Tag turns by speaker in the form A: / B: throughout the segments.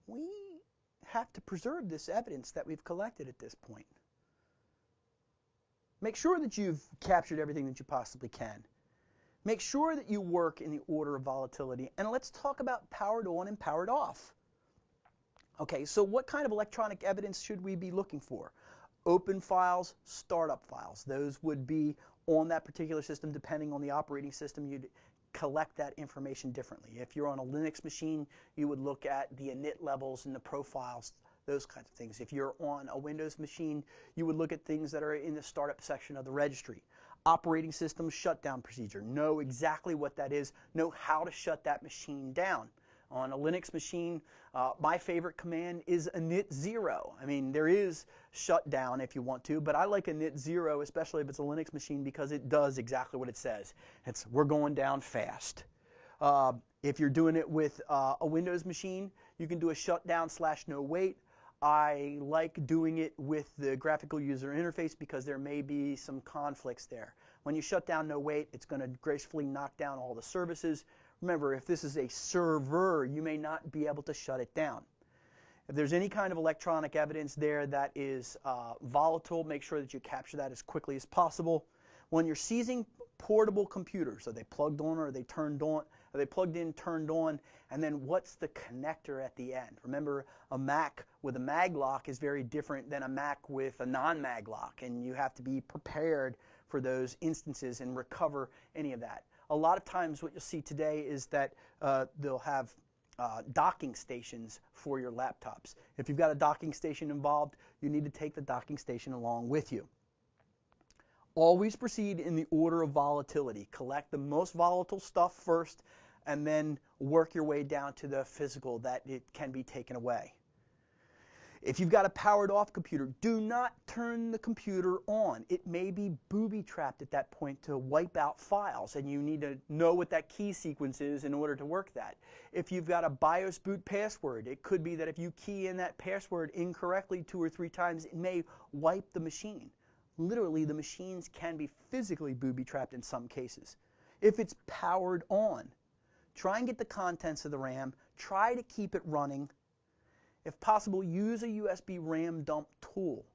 A: we have to preserve this evidence that we've collected at this point. Make sure that you've captured everything that you possibly can. Make sure that you work in the order of volatility. And let's talk about powered on and powered off. Okay, so what kind of electronic evidence should we be looking for? Open files, startup files. Those would be on that particular system. Depending on the operating system, you'd collect that information differently. If you're on a Linux machine, you would look at the init levels and the profiles, those kinds of things. If you're on a Windows machine, you would look at things that are in the startup section of the registry. Operating system shutdown procedure. Know exactly what that is. Know how to shut that machine down. On a Linux machine, my favorite command is init 0. I mean, there is shutdown if you want to, but I like init 0, especially if it's a Linux machine, because it does exactly what it says. It's we're going down fast. If you're doing it with a Windows machine, you can do a shutdown / no wait. I like doing it with the graphical user interface because there may be some conflicts there. When you shut down no wait, it's going to gracefully knock down all the services. Remember, if this is a server, you may not be able to shut it down. If there's any kind of electronic evidence there that is volatile, make sure that you capture that as quickly as possible. When you're seizing portable computers, are they plugged on or are they turned on? Are they plugged in, turned on? And then what's the connector at the end? Remember, a Mac with a mag lock is very different than a Mac with a non-mag lock, and you have to be prepared for those instances and recover any of that. A lot of times what you'll see today is that they'll have docking stations for your laptops. If you've got a docking station involved, you need to take the docking station along with you. Always proceed in the order of volatility. Collect the most volatile stuff first, and then work your way down to the physical that it can be taken away. If you've got a powered off computer, do not turn the computer on. It may be booby-trapped at that point to wipe out files, and you need to know what that key sequence is in order to work that. If you've got a BIOS boot password, it could be that if you key in that password incorrectly 2 or 3 times, it may wipe the machine. Literally, the machines can be physically booby-trapped in some cases. If it's powered on, try and get the contents of the RAM. Try to keep it running. If possible, use a USB RAM dump tool.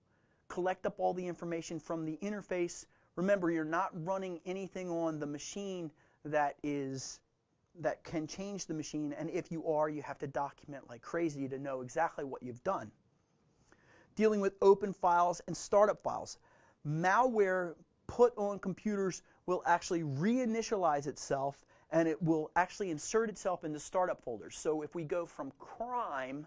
A: Collect up all the information from the interface. Remember, you're not running anything on the machine that can change the machine, and if you are, you have to document like crazy to know exactly what you've done. Dealing with open files and startup files. Malware put on computers will actually reinitialize itself, and it will actually insert itself into startup folders. So if we go from crime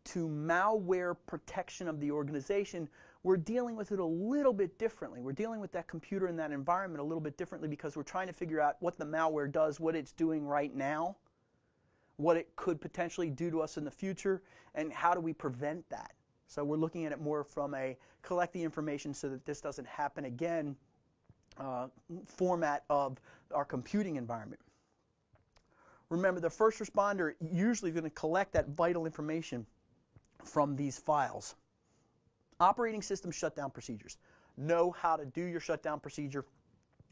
A: to malware protection of the organization, we're dealing with it a little bit differently. We're dealing with that computer and that environment a little bit differently because we're trying to figure out what the malware does, what it's doing right now, what it could potentially do to us in the future, and how do we prevent that. So we're looking at it more from a collect the information so that this doesn't happen again format of our computing environment. Remember, the first responder usually is going to collect that vital information from these files. Operating system shutdown procedures. Know how to do your shutdown procedure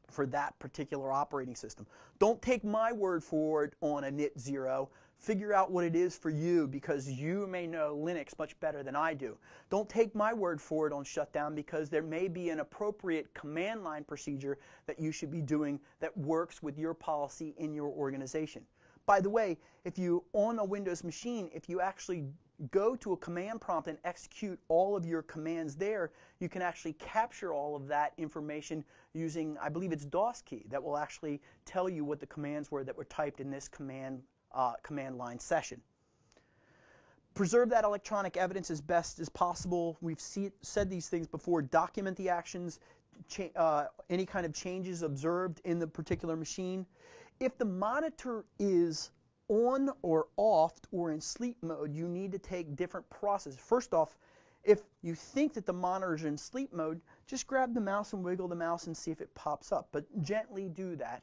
A: for that particular operating system. Don't take my word for it on init 0. Figure out what it is for you because you may know Linux much better than I do. Don't take my word for it on shutdown because there may be an appropriate command line procedure that you should be doing that works with your policy in your organization. By the way, if you on a Windows machine, if you actually go to a command prompt and execute all of your commands there, you can actually capture all of that information using, I believe it's DOSKey, that will actually tell you what the commands were that were typed in this command line session. Preserve that electronic evidence as best as possible. We've said these things before. Document the actions, any kind of changes observed in the particular machine. If the monitor is on or off or in sleep mode, you need to take different processes. First off, if you think that the monitor is in sleep mode, just grab the mouse and wiggle the mouse and see if it pops up, but gently do that.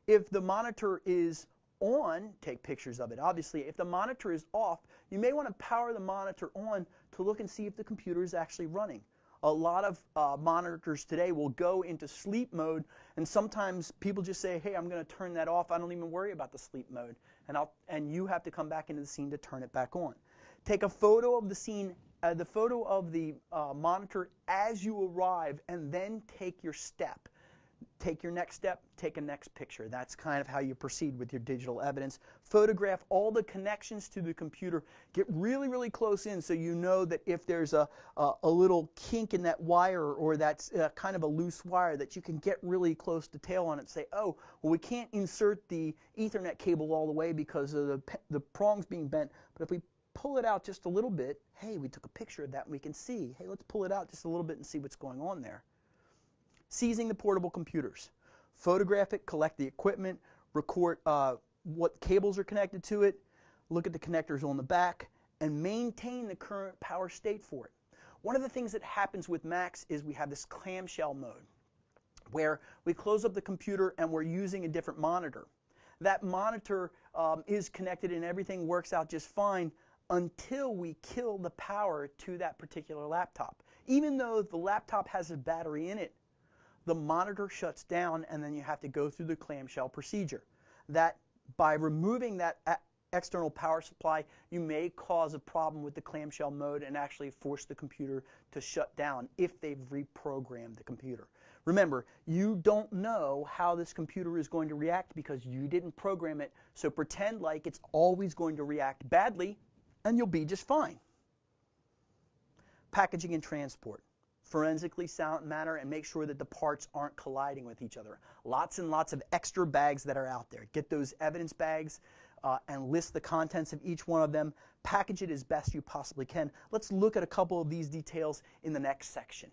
A: If the monitor is on, take pictures of it. Obviously, if the monitor is off, you may want to power the monitor on to look and see if the computer is actually running. A lot of monitors today will go into sleep mode, and sometimes people just say, hey, I'm going to turn that off. I don't even worry about the sleep mode. And you have to come back into the scene to turn it back on. Take a photo of the scene, the photo of the monitor as you arrive, and then take your step. Take your next step, take a next picture. That's kind of how you proceed with your digital evidence. Photograph all the connections to the computer. Get really, really close in so you know that if there's a little kink in that wire, or that's kind of a loose wire, that you can get really close to tail on it and say, oh, well, we can't insert the Ethernet cable all the way because of the prongs being bent, but if we pull it out just a little bit, hey, we took a picture of that and we can see, hey, let's pull it out just a little bit and see what's going on there. Seizing the portable computers. Photograph it, collect the equipment, record what cables are connected to it, look at the connectors on the back, and maintain the current power state for it. One of the things that happens with Macs is we have this clamshell mode, where we close up the computer and we're using a different monitor. That monitor is connected and everything works out just fine until we kill the power to that particular laptop. Even though the laptop has a battery in it, the monitor shuts down, and then you have to go through the clamshell procedure. That by removing that external power supply, you may cause a problem with the clamshell mode and actually force the computer to shut down if they've reprogrammed the computer. Remember, you don't know how this computer is going to react because you didn't program it, so pretend like it's always going to react badly, and you'll be just fine. Packaging and transport. Forensically sound manner and make sure that the parts aren't colliding with each other. Lots and lots of extra bags that are out there. Get those evidence bags and list the contents of each one of them. Package it as best you possibly can. Let's look at a couple of these details in the next section.